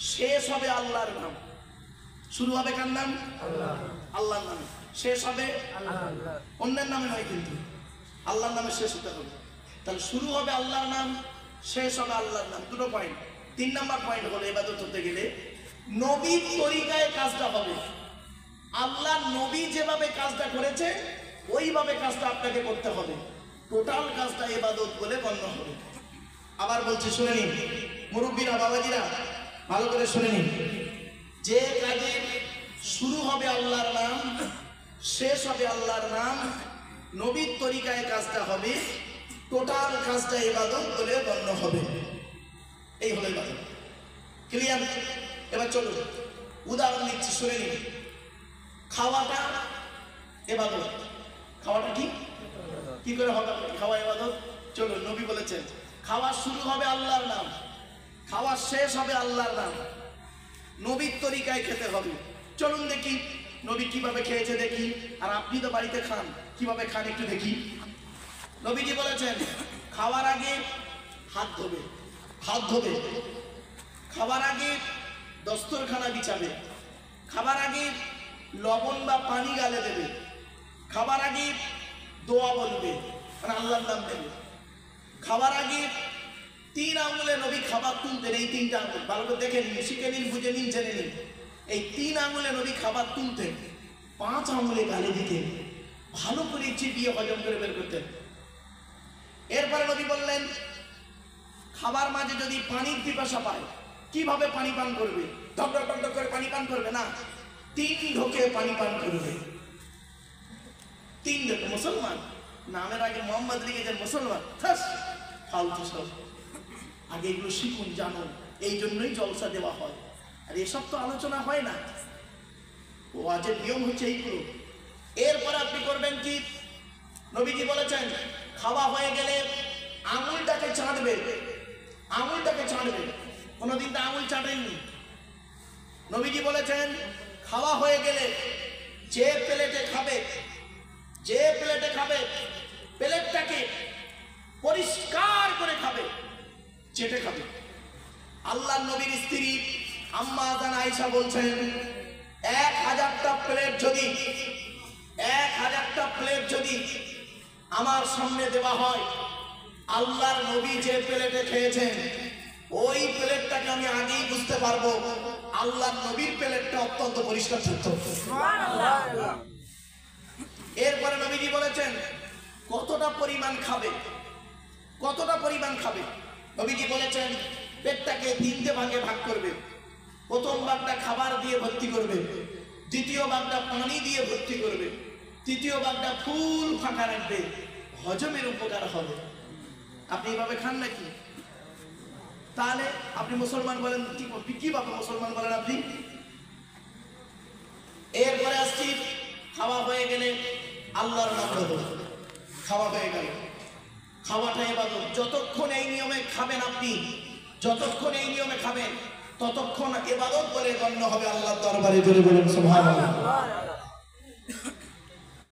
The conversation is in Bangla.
শেষ হবে আল্লাহর নাম। শুরু হবে কার নাম? আল্লাহর নামে। শেষ হবে অন্যের নামে নয়, কিন্তু আল্লাহর নামে শেষ হতে হবে। তাহলে শুরু হবে আল্লাহর নাম, শেষ হবে আল্লাহর নাম। দুটো পয়েন্ট। 3 নাম্বার পয়েন্ট হলো ইবাদত হতে গেলে নবীর তরিকায় কাজটা হবে। আল্লাহ নবী যেভাবে কাজটা করেছে ওইভাবে কাজটা আপনাকে করতে হবে। টোটাল কাজটা ইবাদত বলে গণ্য হবে। আবার বলছি, শুনে নিন মুরব্বীরা, বাবাজিরা, ভালো করে শুনে নিন। যে কাজে শুরু হবে আল্লাহর নাম, শেষ হবে আল্লাহর নাম, নবীর তরিকায় কাজটা হবে, টোটাল কাজটা ইবাদত বলে গণ্য হবে। এই হলো ইবাদত। ক্লিয়ার? এবার চলুন উদাহরণ দিচ্ছি, শুনে নিন। খাওয়াটা ইবাদত। খাওয়াটা কি করে হবে খাওয়া ইবাদত? চলুন, নবী বলেছেন খাওয়া শুরু হবে আল্লাহর নাম, খাওয়া শেষ হবে আল্লাহর নাম, নবীর তরিকায় খেতে হবে। চলুন দেখি নবী কিভাবে খেয়েছে দেখি। আর আপনি তো বাড়িতে খান, কিভাবে খান একটু দেখি। নবীজি বলেছেন খাওয়ার আগে হাত ধোবে, হাত ধোবে। খাবার আগে দস্তরখানা বিছাবে, খাবার আগে লবণ বা পানি গালে দেবে, খাবার আগে দোয়া বলবে, মানে আল্লাহর নাম নেবে। খাবার আগে 3 আঙুলে নবী খাবার তুলতেন। এই 3টা আঙুল ভালো করে দেখে নিন, শিখে নিন, বুঝে নিন, জেনে নিন। এই 3 আঙুলে নবী খাবার তুলতেন, 5 আঙুলে গালে দিতেন, ভালো করে চিবিয়ে হজম করে বের করতেন। এরপরে নবী বললেন খাবার মাঝে যদি পানির পিপাসা পায় কিভাবে পানি পান করবে? ঢক ঢক ঢক করে পানি পান করবে না, 3 ঢোকে পানি পান করবে। 3 ঢোকে। মুসলমান নামের আগে মোহাম্মদ লিখেছেন মুসলমান, ফালতু সব। আগে এগুলো শিখুন, জানুন। এই জন্যই জলসা দেওয়া হয়। আর এসব তো আলোচনা হয় না, ওয়াজের নিয়ম হচ্ছে এইগুলো। এরপর আপনি করবেন কি? নবীজি বলেছেন খাওয়া হয়ে গেলে আঙুলটাকে চাটবে, আঙুলটাকে চাটবে। কোনোদিন তো আঙুল চাটেননি। নবীজি বলেছেন খাওয়া হয়ে গেলে যে প্লেটে খাবে, যে প্লেটে খাবে প্লেটটাকে পরিষ্কার করে খাবে, চেটে খাবে। আল্লাহর নবীর স্ত্রী আম্মা জান আয়েশা বলছেন 1000টা প্লেট যদি 1000টা প্লেট যদি আমার সামনে দেওয়া হয়, আল্লাহর নবী যে প্লেটে খেয়েছেন ওই প্লেটটাকে আমি আগেই বুঝতে পারবো আল্লাহর নবীর প্লেটটা অত্যন্ত পরিষ্কার শুদ্ধ। সুবহানাল্লাহ। এরপরে নবীজি বলেছেন কতটা পরিমাণ খাবে, কতটা পরিমাণ খাবে। নবীজি বলেছেন পেটটাকে 3টে ভাগে ভাগ করবে। প্রথম ভাগটা খাবার দিয়ে ভর্তি করবে, দ্বিতীয় ভাগটা পানি দিয়ে ভর্তি করবে, তৃতীয় ভাগটা ফুল ফাঁকা রাখবে, হজমের উপকার হবে। আপনি এভাবে খান নাকি? তাহলে আপনি মুসলমান বলেন কিভাবে মুসলমান বলেন আপনি? এরপরে আসছি খাওয়া হয়ে গেলে আল্লাহর নাম নেব। খাওয়া হয়ে গেল, খাওয়াটা ইবাদত। যতক্ষণ এই নিয়মে খাবেন আপনি, যতক্ষণ এই নিয়মে খাবেন ততক্ষণ ইবাদত বলে গণ্য হবে আল্লাহর দরবারে। জোরে বলুন সুবহানাল্লাহ।